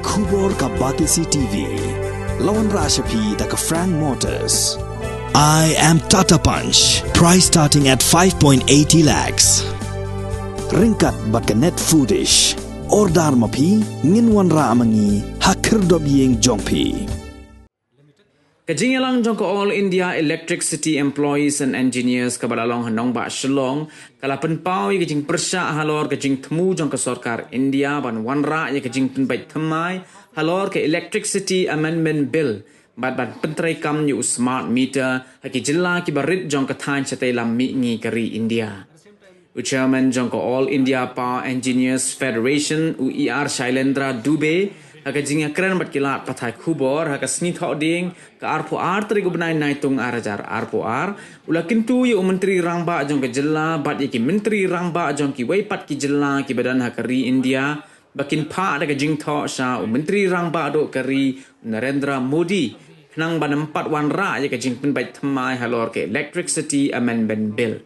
Kubor ka Batisi TV. Lawan Rashapi da ka Frank Motors. I am Tata Punch. Price starting at 5.80 lakhs. Ringkat bat ka net foodish. Ordar mapi nginwan ra amangi hakir dob yeng jongpi. Kajingalang jong ko All India Electricity Employees and Engineers kabalalong hanong ba Shillong kalapan pau ye kajing Pyrshah halor kajing temu jong ka sarkar India ban wanra ye kajing Pynbeit Thymmai halor ke Electricity Amendment Bill ban pentrai kam yu smart meter haki jilla ki barit jong ka than chatai lam mi ngi kari India. Chairman jong ko All India Power Engineers Federation UER Shailendra Dubey haka jinga keren bat kilat pathai khubor haka sni tho ding ka arpo ar tri gubnai naitung arajar arpo ar ula kintu ye menteri rangba jong ke jilla bat ye ki menteri rangba jong ki wei pat ki jilla ki badan hakari India bakin pha daga jing tho sha menteri rangba do kari Narendra Modi nang ban 4 wan ra ye ka jing Pynbeit Thymmai halor ke Electricity Amendment Bill.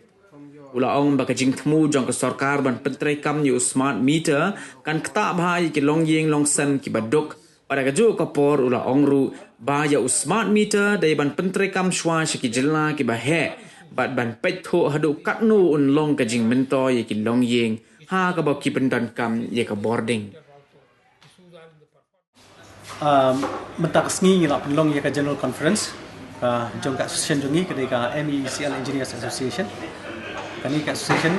Ula ong baka jing temu jong ke sarkar ban pentrai kam yu smart meter kan kta bhai ki long yeng long san ki baduk pada kaju kapor ula ong ru ba ya smart meter dai ban pentrai kam shwa ki jilla ki ba he bat ban pet tho hadu katnu un long ka jing mento ye ki long yeng ha ka ba ki pendan kam ye ka boarding mentak sngi ngila penlong ye ka general conference jong ka association jongi ka MECL Engineers Association kani ka association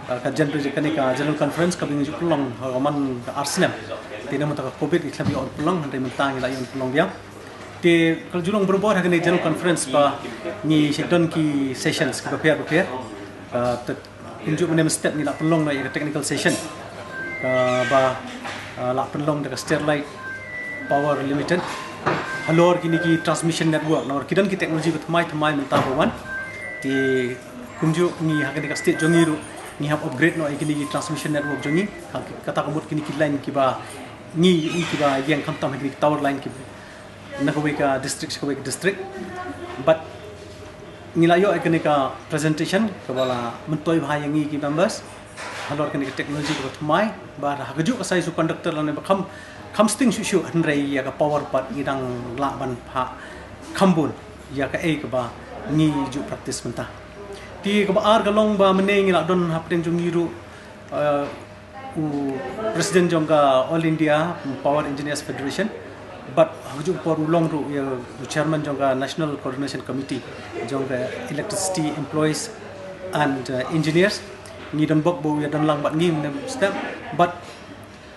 ka general conference ka bingi pelong man arsenal tina mata covid iklabi on pelong handai mentang ila yon pelong dia te kal julong berbor kani general conference pa ni sedon ki sessions ki prepare unjuk menem step ni la pelong na technical session ba la pelong de Sterlite Power Limited halor kini ki transmission network nor kidan ki technology Thymmai mentang bawan ti kunju ni hakani ka state jongi ru ni hab upgrade no ikini transmission network jongi kata komut kini ki line ki ba ni ki ba yang khantam hakani tower line ki na ko ka district but nilayo ikani ka presentation ka bala mentoi bhai yang ki members halor kani technology ko Thymmai ba hagaju asai su conductor lan ba kham sting shu hanrai ya ka power part ngidang la ban pha khambun ya ka ka ba ni ju practice mentah ti ko ar galong ba meneng ila don hapten jungiru president jongga All India Power Engineers Federation but haju por long ru ya chairman jongga National Coordination Committee jongga Electricity Employees and Engineers ni don bok bo ya don lang bat ngi step but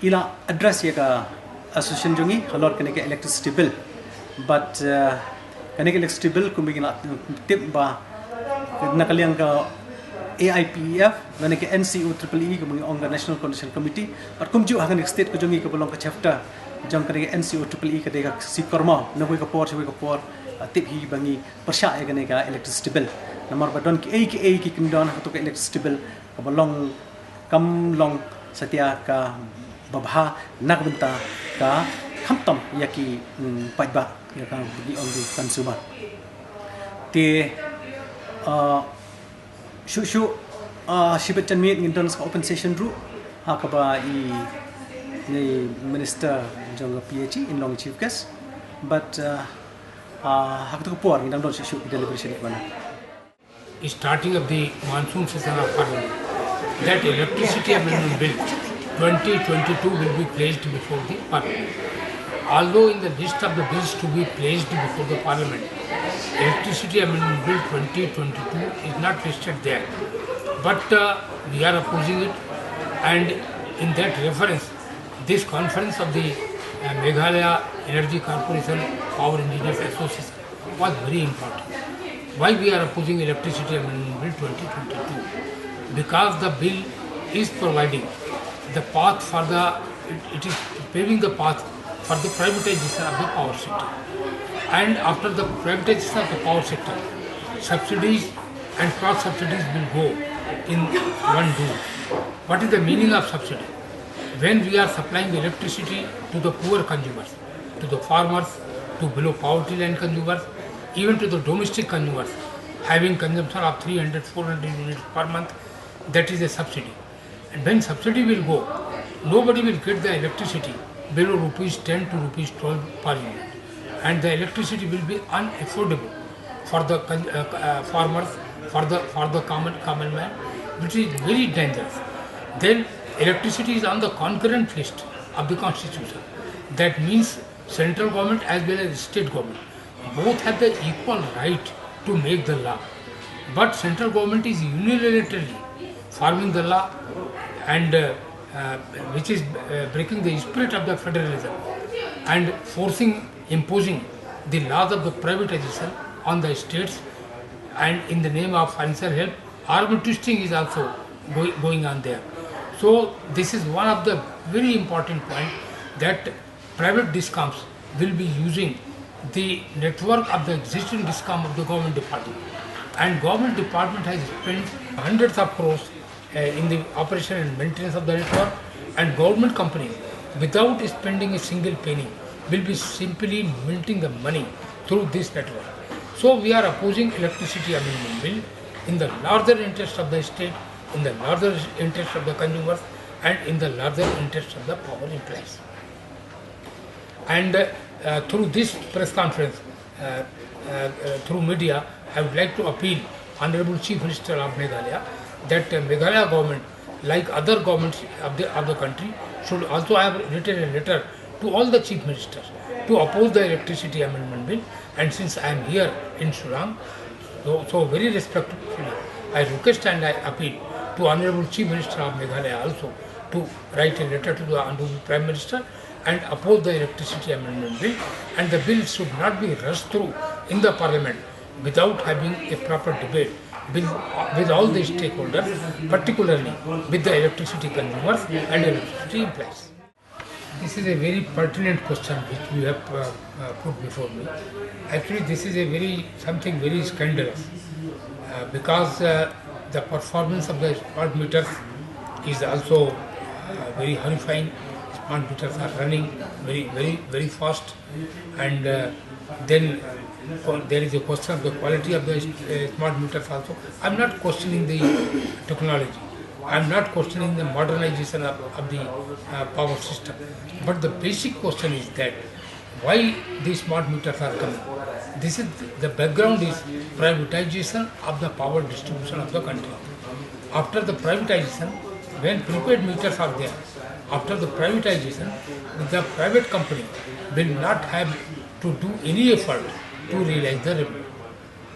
ila address ya ka association jongi halor kene ke electricity bill but kene ke electricity bill kumbing ila tip ba nakaliang ka Aipef nane ke NCOEE ko mga ong National Coordination Committee but kumju hakan state ko jongi ko bolong ka chapter jong ka NCOEE ka dega si korma na ko por tip hi bangi Pyrshah ya ka electricity bill namar badon ki kindon to ka electricity bill ko bolong kam long satia ka babha nagbenta ka khamtam yaki pajba ya ka bagi on the consumer ti shibet chanmit ngindon sa open session ru hakaba ni minister jong PH in long chief guest but hakto por ngindon don shu deliberation bana starting of the monsoon season of Parliament that electricity amendment bill 2022 will be placed before the Parliament. Although in the list of the bills to be placed before the Parliament, Electricity Amendment Bill 2022 is not listed there. But we are opposing it, and in that reference, this conference of the Meghalaya Energy Corporation Power Engineers Association was very important. Why we are opposing Electricity Amendment Bill 2022? Because the bill is providing the path for it is paving the path for the privatization of the power sector. And after the privatization of the power sector, subsidies and cross-subsidies will go in one do. What is the meaning of subsidy? When we are supplying electricity to the poor consumers, to the farmers, to below poverty line consumers, even to the domestic consumers, having consumption of 300-400 units per month, that is a subsidy. And when subsidy will go, nobody will get the electricity below rupees 10 to rupees 12 per unit, and the electricity will be unaffordable for the farmers, for the common man, which is very dangerous. Then electricity is on the concurrent list of the constitution. That means central government as well as state government both have the equal right to make the law. But central government is unilaterally forming the law, and which is breaking the spirit of the federalism and imposing the laws of the privatization on the states, and in the name of financial help, arm twisting is also going on there. So this is one of the very important point, that private discoms will be using the network of the existing discom of the government department, and government department has spent hundreds of crores in the operation and maintenance of the network, and government companies without spending a single penny will be simply minting the money through this network. So we are opposing electricity amendment bill in the larger interest of the state, in the larger interest of the consumers, and in the larger interest of the power employees. And through this press conference, through media, I would like to appeal Honorable Chief Minister of Meghalaya that Meghalaya government, like other governments of the country, should also have written a letter to all the chief ministers to oppose the electricity amendment bill. And since I am here in Shillong, so very respectfully, I request and I appeal to Honorable Chief Minister of Meghalaya also to write a letter to the Honorable Prime Minister and oppose the electricity amendment bill, and the bill should not be rushed through in the parliament without having a proper debate with all the stakeholders, particularly with the electricity consumers and electricity employees. This is a very pertinent question which you have put before me. Actually, this is something very scandalous because the performance of the smart meters is also very horrifying. Smart meters are running very fast, and then there is a question of the quality of the smart meters also. I am not questioning the technology. I am not questioning the modernization of the power system. But the basic question is that why these smart meters are coming. The background is privatization of the power distribution of the country. After the privatization, when prepaid meters are there, after the privatization, the private company will not have to do any effort to realize the revenue.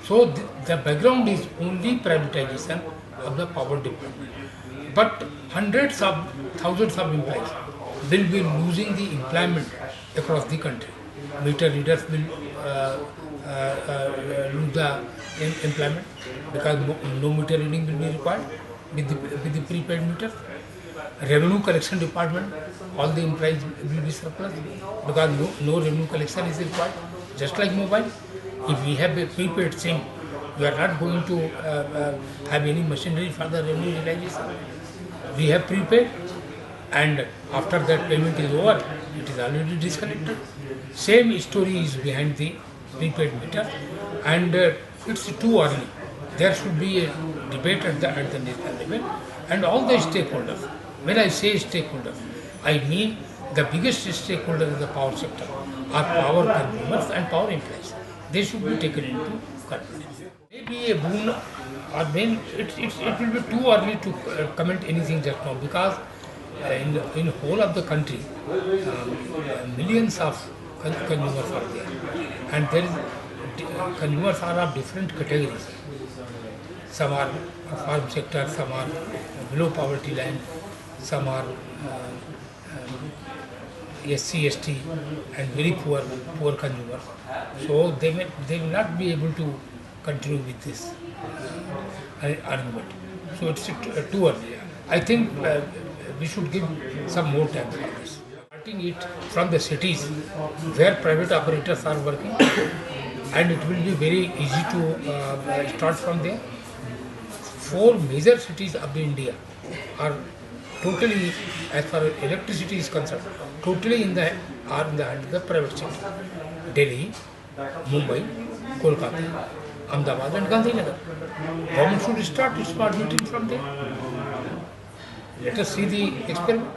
So the background is only privatization of the power department. But hundreds of thousands of employees will be losing the employment across the country. Meter readers will lose the employment because no meter reading will be required with the prepaid meters. Revenue collection department, all the employees will be surplus because no revenue collection is required. Just like mobile, if we have a prepaid SIM, we are not going to have any machinery for the revenue realization. We have prepaid, and after that payment is over, it is already disconnected. Same story is behind the prepaid meter, and it's too early. There should be a debate at the national level, and all the stakeholders. When I say stakeholders, I mean the biggest stakeholder in the power sector are power consumers and power employees. They should be taken into consideration. Maybe a boon, or when it will be too early to comment anything just now, because in whole of the country, millions of consumers are there, and there is consumers are of different categories. Some are farm sector, some are below poverty line, some are SC, ST, and very poor consumers. So they will not be able to continue with this argument. So it's too early. I think we should give some more time for this. Starting it from the cities where private operators are working, and it will be very easy to start from there. 4 major cities of India are totally, as far as electricity is concerned, totally in the hand of the private sector. Delhi, Mumbai, Kolkata, Ahmedabad and Gandhinagar. Government should start its smart metering from there. Let us see the experiment.